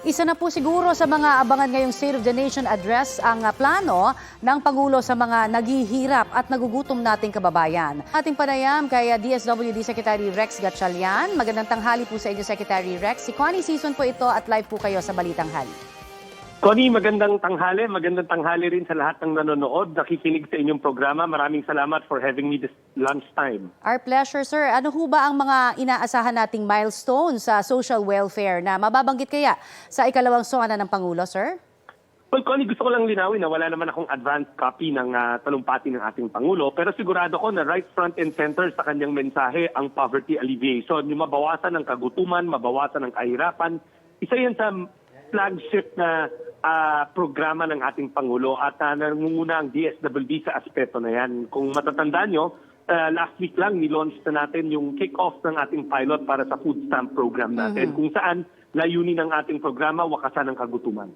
Isa na po siguro sa mga abangan ngayong State of the Nation address ang plano ng Pangulo sa mga naghihirap at nagugutom nating kababayan. Ating panayam kay DSWD Secretary Rex Gatchalian. Magandang tanghali po sa inyo, Secretary Rex. Si Connie Season po ito at live po kayo sa Balitang Hali. Connie, magandang tanghali rin sa lahat ng nanonood, nakikinig sa inyong programa. Maraming salamat for having me this lunchtime. Our pleasure, sir. Ano ho ba ang mga inaasahan nating milestones sa social welfare na mababanggit kaya sa ikalawang sona ng Pangulo, sir? Well, Connie, gusto ko lang linawin na wala naman akong advanced copy ng talumpati ng ating Pangulo, pero sigurado ko na right front and center sa kanyang mensahe ang poverty alleviation, yung mabawasan ng kagutuman, mabawasan ng kahirapan. Isa yan sa flagship na programa ng ating Pangulo at nangunguna ang DSWD sa aspeto na yan. Kung matatandaan nyo, last week lang nilaunch na natin yung kick-off ng ating pilot para sa food stamp program natin, kung saan layunin ng ating programa wakasan ng kagutuman.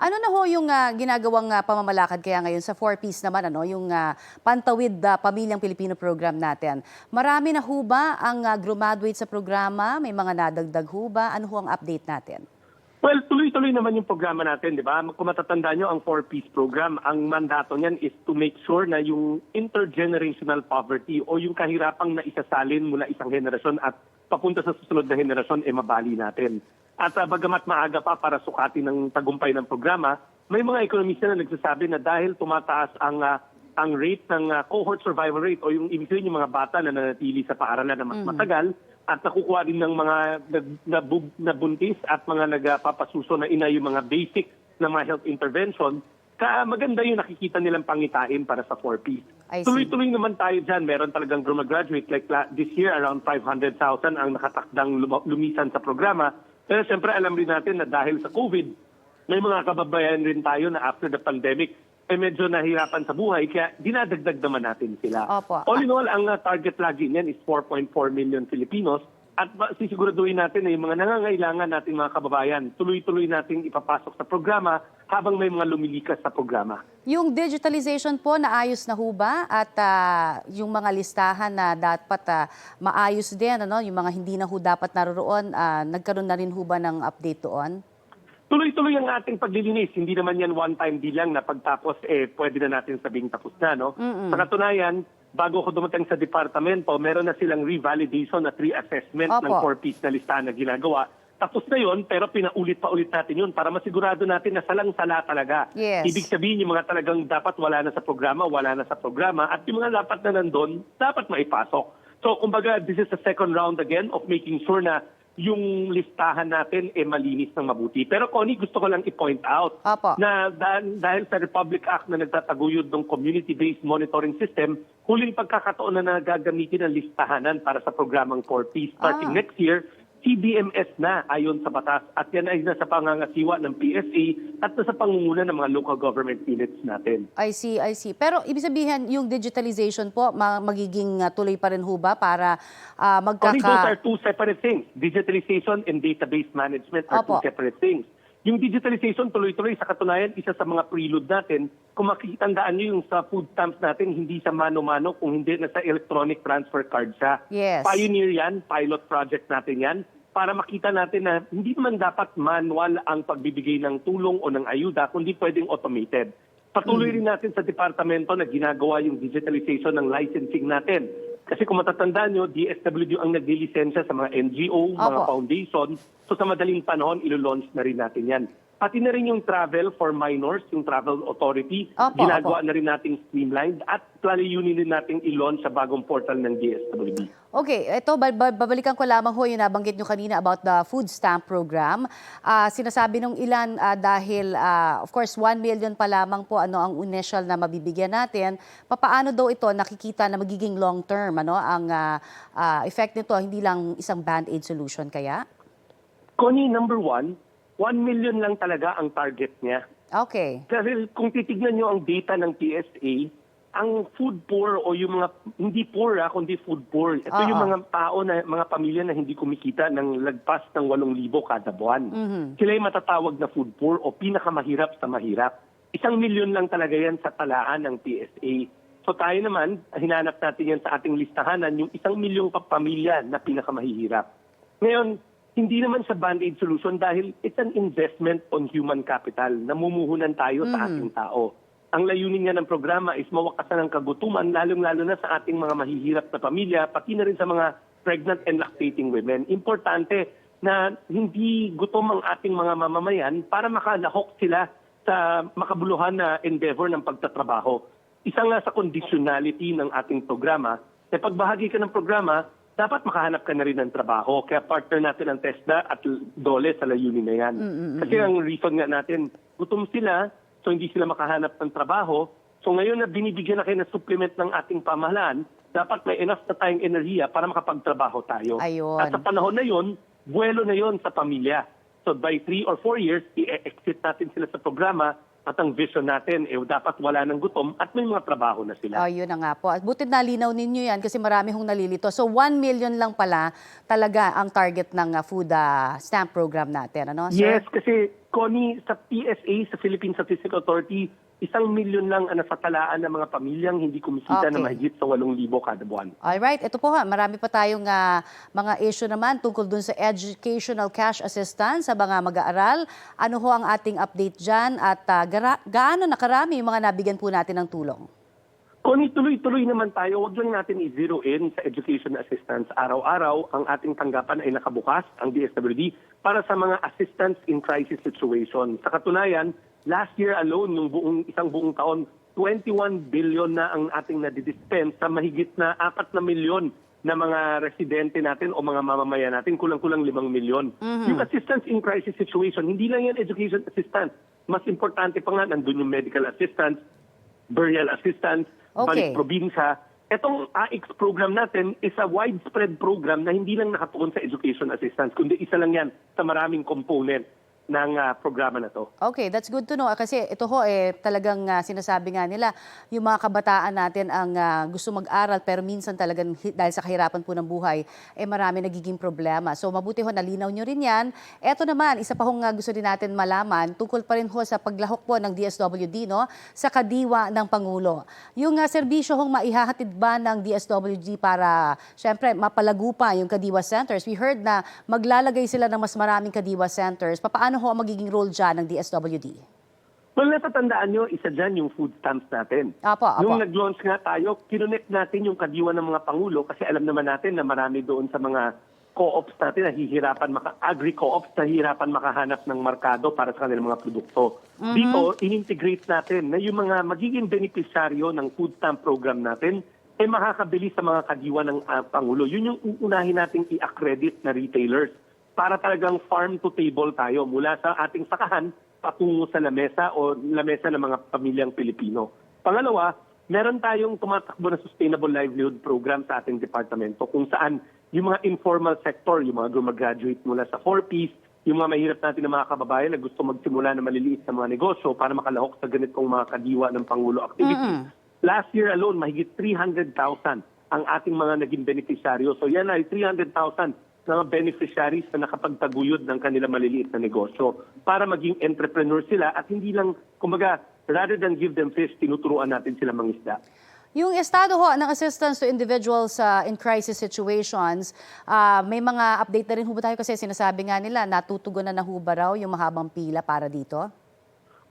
Ano na ho yung ginagawang pamamalakad kaya ngayon sa 4Ps naman, yung Pantawid Pamilyang Pilipino program natin? Marami na ho ba ang graduate sa programa? May mga nadagdag ho ba? Ano ho ang update natin? Well, tuloy-tuloy naman yung programa natin, di ba? Kung matatandaan nyo, ang 4Ps program, ang mandato niyan is to make sure na yung intergenerational poverty o yung kahirapang na isasalin mula isang henerasyon at papunta sa susunod na henerasyon, mabali natin. At bagamat maaga pa para sukatin ng tagumpay ng programa, may mga ekonomista na nagsasabi na dahil tumataas ang rate ng cohort survival rate o yung ibig sabihin yung mga bata na nanatili sa paaralan na mas matagal, at nakukuha din ng mga nabuntis at mga nagpapasuso na ina yung mga basic na mga health intervention, maganda yung nakikita nilang pangitain para sa 4P. Tuloy-tuloy naman tayo dyan. Meron talagang graduate like this year, around 500,000 ang nakatakdang lumisan sa programa. Pero siyempre alam rin natin na dahil sa COVID, may mga kababayan rin tayo na after the pandemic, medyo nahirapan sa buhay, kaya dinadagdag naman natin sila. Opo. All in all, ang target lagi niyan is 4.4 million Filipinos at sisiguraduhin natin na yung mga nangangailangan nating mga kababayan, tuloy-tuloy nating ipapasok sa programa habang may mga lumilikas sa programa. Yung digitalization po, naayos na ho ba? At yung mga listahan na dapat maayos din, yung mga hindi na ho dapat naroon, nagkaroon na rin ho ba ng update doon? Tuloy-tuloy ang ating paglilinis. Hindi naman yan one-time deal lang na pagtapos, pwede na natin sabing tapos na, no? Sa katunayan, bago ko dumating sa departamento, meron na silang revalidation at reassessment ng 4Ps na listahan na ginagawa. Tapos na yun, pero pinaulit pa ulit natin yun para masigurado natin na salang-sala talaga. Yes. Ibig sabihin, yung mga talagang dapat wala na sa programa, at yung mga dapat na nandun, dapat maipasok. So, kumbaga, this is the second round again of making sure na yung listahan natin malinis ng mabuti. Pero Connie, gusto ko lang i-point out na dahil sa Republic Act na nagtataguyod ng community-based monitoring system, huling pagkakataon na nagagamitin ang listahanan para sa programang 4P starting next year, CBMS na ayon sa batas at yan ay nasa pangangasiwa ng PSA at nasa pangunguna ng mga local government units natin. I see. Pero ibig sabihin, yung digitalization po, magiging tuloy pa rin ho ba para Those are two separate things. Digitalization and database management are two separate things. Yung digitalization, tuloy-tuloy, sa katunayan, isa sa mga prelude natin. Kung makikitandaan nyo yung sa food stamps natin, hindi sa mano-mano, kung hindi na sa electronic transfer card siya. Yes. Pioneer yan, pilot project natin yan, para makita natin na hindi man dapat manual ang pagbibigay ng tulong o ng ayuda, kundi pwedeng automated. Patuloy rin natin sa departamento na ginagawa yung digitalization ng licensing natin. Kasi kung matatandaan nyo, DSWD ang naglilisensya sa mga NGO, mga foundation. So sa madaling panahon, ilo-launch na rin natin yan. Pati na rin yung travel for minors, yung travel authority, ginagawa na rin nating streamlined at layunin din nating i-launch sa bagong portal ng DSWD. Okay, ito, babalikan ko lamang ho yung nabanggit nyo kanina about the food stamp program. Sinasabi nung ilan dahil, of course, 1 million pa lamang po ang initial na mabibigyan natin. Papaano daw ito nakikita na magiging long term? Ang effect nito, hindi lang isang band-aid solution kaya? Connie, number 1 million lang talaga ang target niya. Okay. Dahil kung titignan nyo ang data ng PSA, ang food poor o yung mga, hindi poor kundi food poor. Ito yung mga tao, mga pamilya na hindi kumikita ng lagpas ng 8,000 kada buwan. Sila yung matatawag na food poor o pinakamahirap sa mahirap. 1 milyon lang talaga yan sa talaan ng PSA. So tayo naman, hinanap natin yan sa ating listahanan, yung 1 milyong pamilya na pinakamahihirap. Ngayon, hindi naman sa band-aid solution dahil it's an investment on human capital. Namumuhunan tayo sa ating tao. Ang layunin nga ng programa is mawakasan ng kagutuman, lalong-lalo na sa ating mga mahihirap na pamilya, pati na rin sa mga pregnant and lactating women. Importante na hindi gutom ang ating mga mamamayan para makalahok sila sa makabuluhan na endeavor ng pagtatrabaho. Isa nga sa conditionality ng ating programa, na pagbahagi ka ng programa, dapat makahanap ka na rin ng trabaho. Kaya partner natin ang TESDA at DOLE sa layunin na yan. Kasi ang reason nga natin, gutom sila, so hindi sila makahanap ng trabaho. So ngayon na binibigyan na kayo ng supplement ng ating pamahalaan, dapat may enough na tayong enerhiya para makapagtrabaho tayo. Ayun. At sa panahon na yon, buwelo na yon sa pamilya. So by 3 or 4 years, i-exit natin sila sa programa at ang vision natin, dapat wala ng gutom at may mga trabaho na sila. Yun na nga po. At buti nalinaw ninyo yan kasi marami hong nalilito. So 1 million lang pala talaga ang target ng food stamp program natin. Ano, sir? Yes, kasi Connie, sa PSA, sa Philippine Statistical Authority, 1 million lang ang nasatalaan ng mga pamilyang hindi kumikita na mahigit sa 8,000 kada buwan. Alright, ito po marami pa tayong mga issue naman tungkol dun sa educational cash assistance sa mga mag-aaral. Ano ho ang ating update dyan at gaano nakarami yung mga nabigyan po natin ng tulong? Connie, tuloy-tuloy naman tayo. Huwag lang natin i-zero in sa education assistance. Araw-araw, ang ating tanggapan ay nakabukas, ang DSWD, para sa mga assistance in crisis situation. Sa katunayan, last year alone, yung isang buong taon, 21 billion na ang ating nadidispense sa mahigit na 4 na milyon na mga residente natin o mga mamamayan natin, kulang-kulang 5 milyon. Yung assistance in crisis situation, hindi lang yan education assistance. Mas importante pa nga, nandun yung medical assistance, burial assistance, balik probinsya. Etong AIX program natin is a widespread program na hindi lang nakatuon sa education assistance, kundi isa lang yan sa maraming component ng programa na to. Okay, that's good to know. Kasi ito ho, talagang sinasabi nga nila, yung mga kabataan natin ang gusto mag-aral pero minsan talagang dahil sa kahirapan po ng buhay, marami nagiging problema. So mabuti ho, nalinaw nyo rin yan. Ito naman, isa pa hong gusto din natin malaman, tungkol pa rin ho sa paglahok po ng DSWD sa kadiwa ng Pangulo. Yung serbisyo hong maihahatid ba ng DSWD para, syempre, mapalago pa yung kadiwa centers? We heard na maglalagay sila ng mas maraming kadiwa centers. Paano ho ang magiging role dyan ng DSWD? Well, natatandaan nyo, isa dyan yung food stamps natin. Apo. Nung nag-launch nga tayo, kinonect natin yung kadiwa ng mga Pangulo kasi alam naman natin na marami doon sa mga co-ops natin na agri-co-ops na hihirapan makahanap ng markado para sa kanilang mga produkto. Dito, in-integrate natin na yung mga magiging beneficiaryo ng food stamp program natin ay makakabili sa mga kadiwa ng Pangulo. Yun yung uunahin nating i-accredit na retailers para talagang farm to table tayo mula sa ating sakahan patungo sa lamesa o lamesa ng mga pamilyang Pilipino. Pangalawa, meron tayong tumatakbo na sustainable livelihood program sa ating departamento kung saan yung mga informal sector, yung mga gumagraduate mula sa 4Ps, yung mga mahirap natin na mga kababayan na gusto magsimula na maliliit sa mga negosyo para makalahok sa ganitong mga kadiwa ng Pangulo activity. Last year alone, mahigit 300,000 ang ating mga naging beneficiaryo. So yan ay 300,000 na beneficiaries na nakapagtaguyod ng kanilang maliliit na negosyo para maging entrepreneur sila at hindi lang, kumbaga, rather than give them fish, tinuturuan natin sila mangisda. Yung estado ho ng assistance to individuals in crisis situations, may mga update na rin ho ba tayo kasi sinasabi nga nila natutugunan na ho ba raw yung mahabang pila para dito?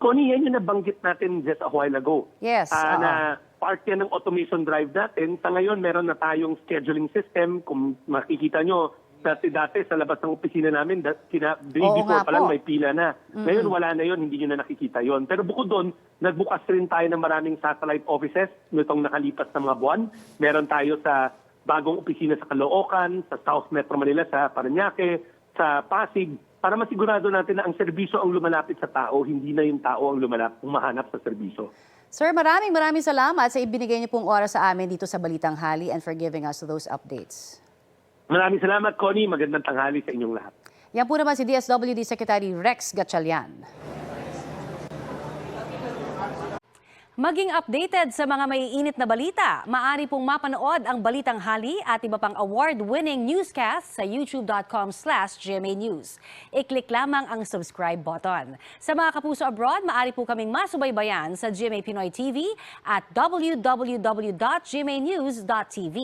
Connie, yan yung nabanggit natin just a while ago. Yes. Na part yan ng automation drive natin. Sa ngayon, meron na tayong scheduling system. Kung makikita nyo, dati sa labas ng opisina namin, before pa lang may pila na. Ngayon wala na yon, hindi nyo na nakikita yon. Pero bukod doon, nagbukas rin tayo ng maraming satellite offices nitong nakalipas na mga buwan. Meron tayo sa bagong opisina sa Caloocan, sa South Metro Manila, sa Parañaque, sa Pasig, para masigurado natin na ang serbisyo ang lumalapit sa tao, hindi na yung tao ang humahanap sa serbisyo. Sir, maraming salamat sa ibinigay niyo pong oras sa amin dito sa Balitang Hali and for giving us those updates. Maraming salamat, Connie. Magandang tanghali sa inyong lahat. Yan po naman si DSWD Secretary Rex Gatchalian. Maging updated sa mga maiinit na balita, maaari pong mapanood ang Balitang Hali at iba pang award-winning newscast sa youtube.com/GMA News. I-click lamang ang subscribe button. Sa mga kapuso abroad, maaari po kaming masubaybayan sa GMA Pinoy TV at www.gmanews.tv.